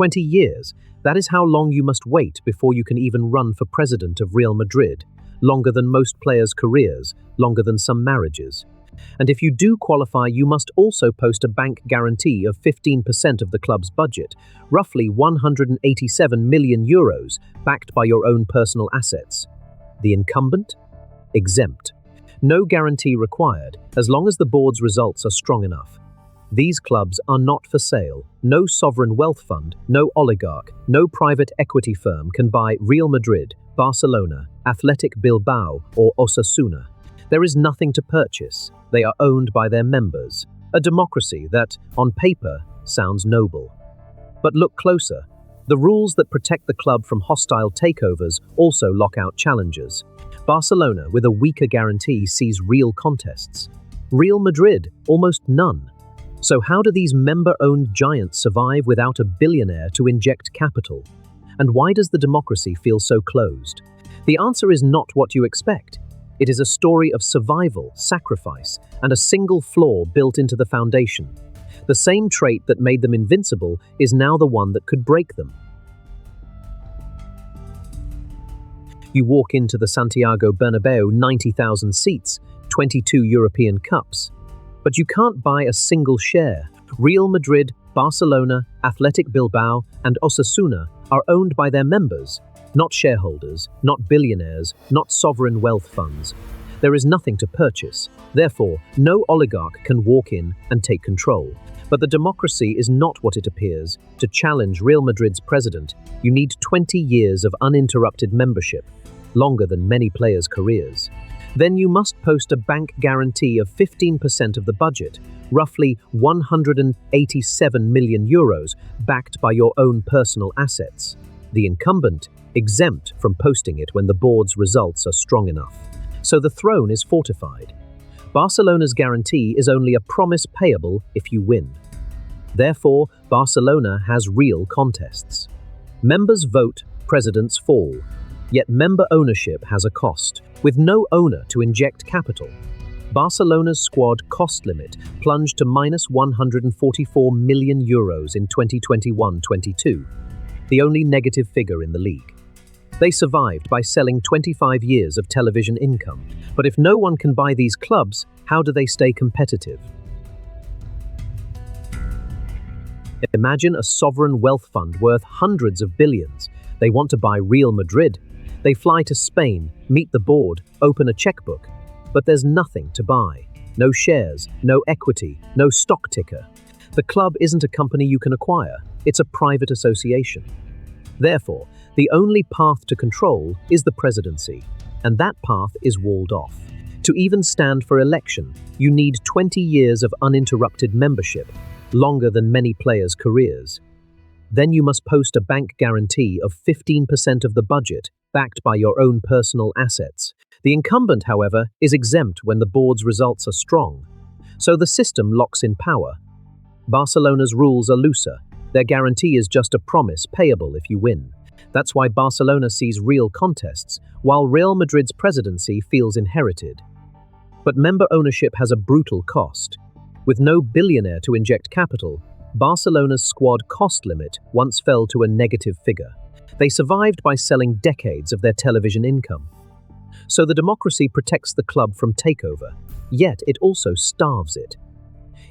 20 years, that is how long you must wait before you can even run for president of Real Madrid. Longer than most players' careers, longer than some marriages. And if you do qualify, you must also post a bank guarantee of 15% of the club's budget, roughly 187 million euros, backed by your own personal assets. The incumbent? Exempt. No guarantee required, as long as the board's results are strong enough. These clubs are not for sale. No sovereign wealth fund, no oligarch, no private equity firm can buy Real Madrid, Barcelona, Athletic Bilbao, or Osasuna. There is nothing to purchase. They are owned by their members. A democracy that, on paper, sounds noble. But look closer. The rules that protect the club from hostile takeovers also lock out challengers. Barcelona, with a weaker guarantee, sees real contests. Real Madrid, almost none. So how do these member-owned giants survive without a billionaire to inject capital? And why does the democracy feel so closed? The answer is not what you expect. It is a story of survival, sacrifice, and a single flaw built into the foundation. The same trait that made them invincible is now the one that could break them. You walk into the Santiago Bernabeu, 90,000 seats, 22 European Cups. But you can't buy a single share. Real Madrid, Barcelona, Athletic Bilbao, and Osasuna are owned by their members, not shareholders, not billionaires, not sovereign wealth funds. There is nothing to purchase. Therefore, no oligarch can walk in and take control. But the democracy is not what it appears. To challenge Real Madrid's president, you need 20 years of uninterrupted membership, longer than many players' careers. Then you must post a bank guarantee of 15% of the budget, roughly 187 million euros, backed by your own personal assets. The incumbent, exempt from posting it when the board's results are strong enough. So the throne is fortified. Barcelona's guarantee is only a promise payable if you win. Therefore, Barcelona has real contests. Members vote, presidents fall. Yet member ownership has a cost, with no owner to inject capital. Barcelona's squad cost limit plunged to minus 144 million euros in 2021-22, the only negative figure in the league. They survived by selling 25 years of television income. But if no one can buy these clubs, how do they stay competitive? Imagine a sovereign wealth fund worth hundreds of billions. They want to buy Real Madrid. They fly to Spain, meet the board, open a checkbook. But there's nothing to buy. No shares, no equity, no stock ticker. The club isn't a company you can acquire. It's a private association. Therefore, the only path to control is the presidency, and that path is walled off. To even stand for election, you need 20 years of uninterrupted membership, longer than many players' careers. Then you must post a bank guarantee of 15% of the budget, backed by your own personal assets. The incumbent, however, is exempt when the board's results are strong. So the system locks in power. Barcelona's rules are looser. Their guarantee is just a promise payable if you win. That's why Barcelona sees real contests, while Real Madrid's presidency feels inherited. But member ownership has a brutal cost. With no billionaire to inject capital, Barcelona's squad cost limit once fell to a negative figure. They survived by selling decades of their television income. So the democracy protects the club from takeover, yet it also starves it.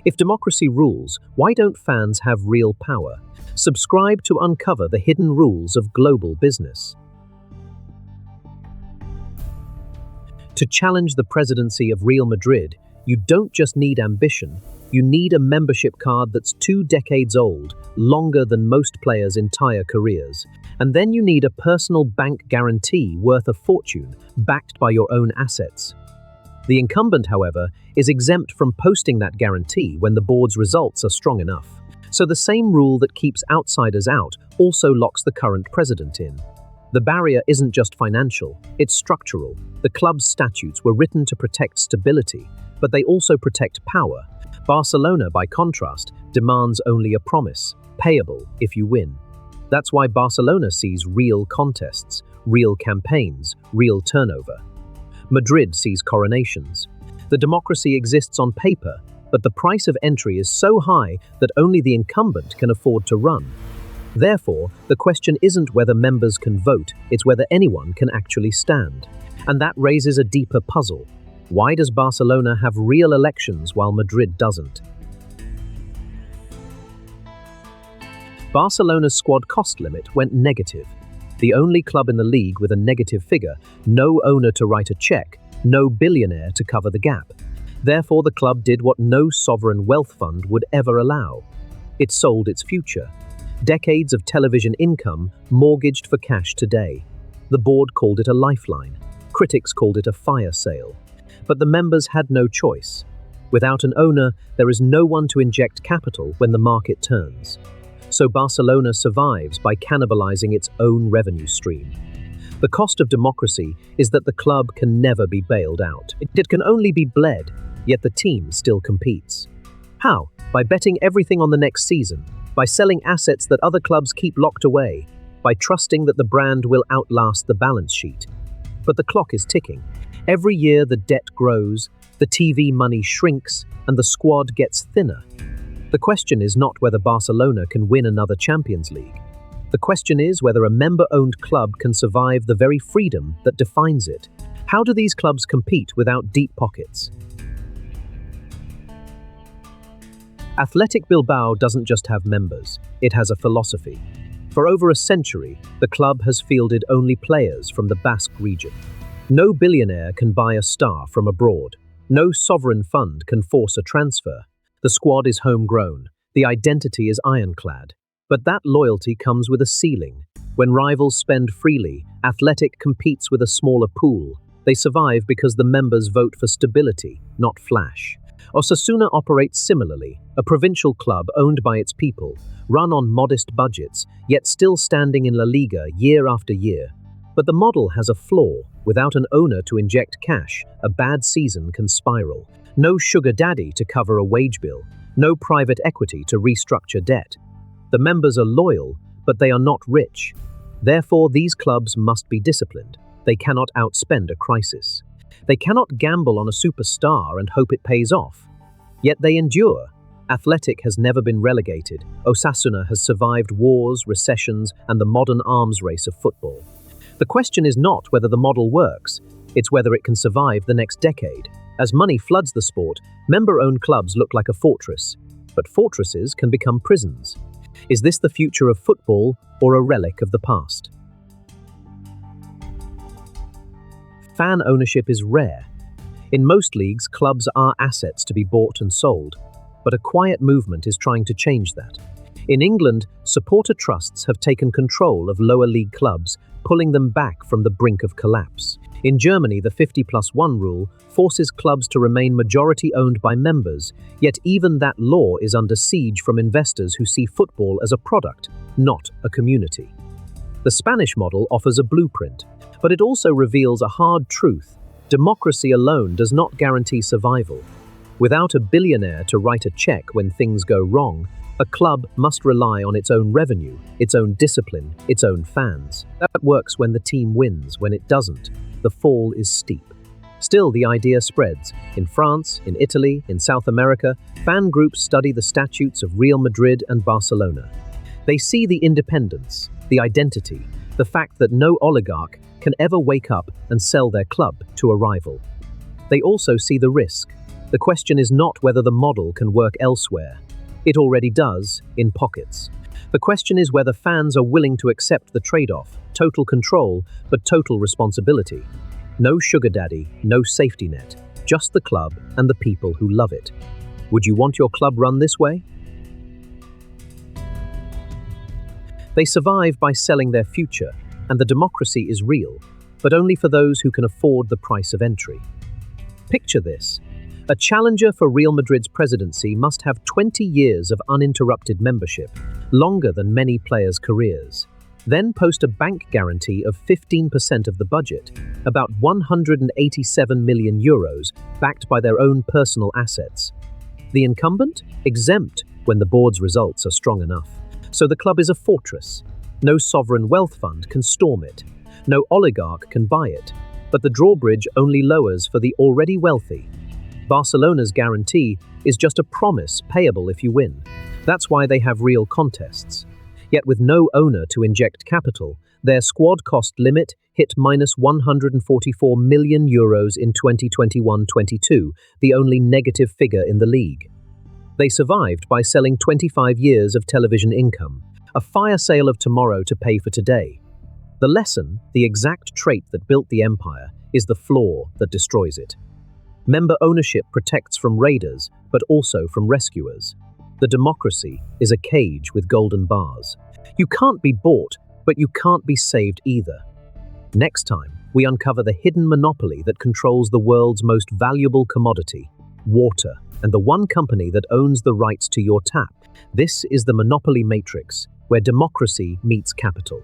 If democracy rules, why don't fans have real power? Subscribe to uncover the hidden rules of global business. To challenge the presidency of Real Madrid, you don't just need ambition, you need a membership card that's 2 decades old, longer than most players' entire careers. And then you need a personal bank guarantee worth a fortune, backed by your own assets. The incumbent, however, is exempt from posting that guarantee when the board's results are strong enough. So the same rule that keeps outsiders out also locks the current president in. The barrier isn't just financial, it's structural. The club's statutes were written to protect stability, but they also protect power. Barcelona, by contrast, demands only a promise, payable if you win. That's why Barcelona sees real contests, real campaigns, real turnover. Madrid sees coronations. The democracy exists on paper, but the price of entry is so high that only the incumbent can afford to run. Therefore, the question isn't whether members can vote, it's whether anyone can actually stand. And that raises a deeper puzzle. Why does Barcelona have real elections while Madrid doesn't? Barcelona's squad cost limit went negative. The only club in the league with a negative figure, no owner to write a check, no billionaire to cover the gap. Therefore, the club did what no sovereign wealth fund would ever allow. It sold its future. Decades of television income mortgaged for cash today. The board called it a lifeline. Critics called it a fire sale. But the members had no choice. Without an owner, there is no one to inject capital when the market turns. So Barcelona survives by cannibalizing its own revenue stream. The cost of democracy is that the club can never be bailed out. It can only be bled, yet the team still competes. How? By betting everything on the next season, by selling assets that other clubs keep locked away, by trusting that the brand will outlast the balance sheet. But the clock is ticking. Every year the debt grows, the TV money shrinks, and the squad gets thinner. The question is not whether Barcelona can win another Champions League. The question is whether a member-owned club can survive the very freedom that defines it. How do these clubs compete without deep pockets? Athletic Bilbao doesn't just have members, it has a philosophy. For over a century, the club has fielded only players from the Basque region. No billionaire can buy a star from abroad. No sovereign fund can force a transfer. The squad is homegrown. The identity is ironclad. But that loyalty comes with a ceiling. When rivals spend freely, Athletic competes with a smaller pool. They survive because the members vote for stability, not flash. Osasuna operates similarly, a provincial club owned by its people, run on modest budgets, yet still standing in La Liga year after year. But the model has a flaw. Without an owner to inject cash, a bad season can spiral. No sugar daddy to cover a wage bill, no private equity to restructure debt. The members are loyal, but they are not rich. Therefore, these clubs must be disciplined. They cannot outspend a crisis. They cannot gamble on a superstar and hope it pays off. Yet they endure. Athletic has never been relegated. Osasuna has survived wars, recessions, and the modern arms race of football. The question is not whether the model works, it's whether it can survive the next decade. As money floods the sport, member-owned clubs look like a fortress. But fortresses can become prisons. Is this the future of football or a relic of the past? Fan ownership is rare. In most leagues, clubs are assets to be bought and sold. But a quiet movement is trying to change that. In England, supporter trusts have taken control of lower league clubs, pulling them back from the brink of collapse. In Germany, the 50+1 rule forces clubs to remain majority owned by members, yet even that law is under siege from investors who see football as a product, not a community. The Spanish model offers a blueprint, but it also reveals a hard truth. Democracy alone does not guarantee survival. Without a billionaire to write a check when things go wrong, a club must rely on its own revenue, its own discipline, its own fans. That works when the team wins. When it doesn't, the fall is steep. Still, the idea spreads. In France, in Italy, in South America, fan groups study the statutes of Real Madrid and Barcelona. They see the independence, the identity, the fact that no oligarch can ever wake up and sell their club to a rival. They also see the risk. The question is not whether the model can work elsewhere. It already does, in pockets. The question is whether fans are willing to accept the trade-off, total control, but total responsibility. No sugar daddy, no safety net, just the club and the people who love it. Would you want your club run this way? They survive by selling their future, and the democracy is real, but only for those who can afford the price of entry. Picture this. A challenger for Real Madrid's presidency must have 20 years of uninterrupted membership, longer than many players' careers. Then post a bank guarantee of 15% of the budget, about 187 million euros, backed by their own personal assets. The incumbent? Exempt when the board's results are strong enough. So the club is a fortress. No sovereign wealth fund can storm it. No oligarch can buy it. But the drawbridge only lowers for the already wealthy. Barcelona's guarantee is just a promise payable if you win. That's why they have real contests. Yet with no owner to inject capital, their squad cost limit hit minus €144 million in 2021-22, the only negative figure in the league. They survived by selling 25 years of television income, a fire sale of tomorrow to pay for today. The lesson, the exact trait that built the empire, is the flaw that destroys it. Member ownership protects from raiders, but also from rescuers. The democracy is a cage with golden bars. You can't be bought, but you can't be saved either. Next time, we uncover the hidden monopoly that controls the world's most valuable commodity, water, and the one company that owns the rights to your tap. This is the Monopoly Matrix, where democracy meets capital.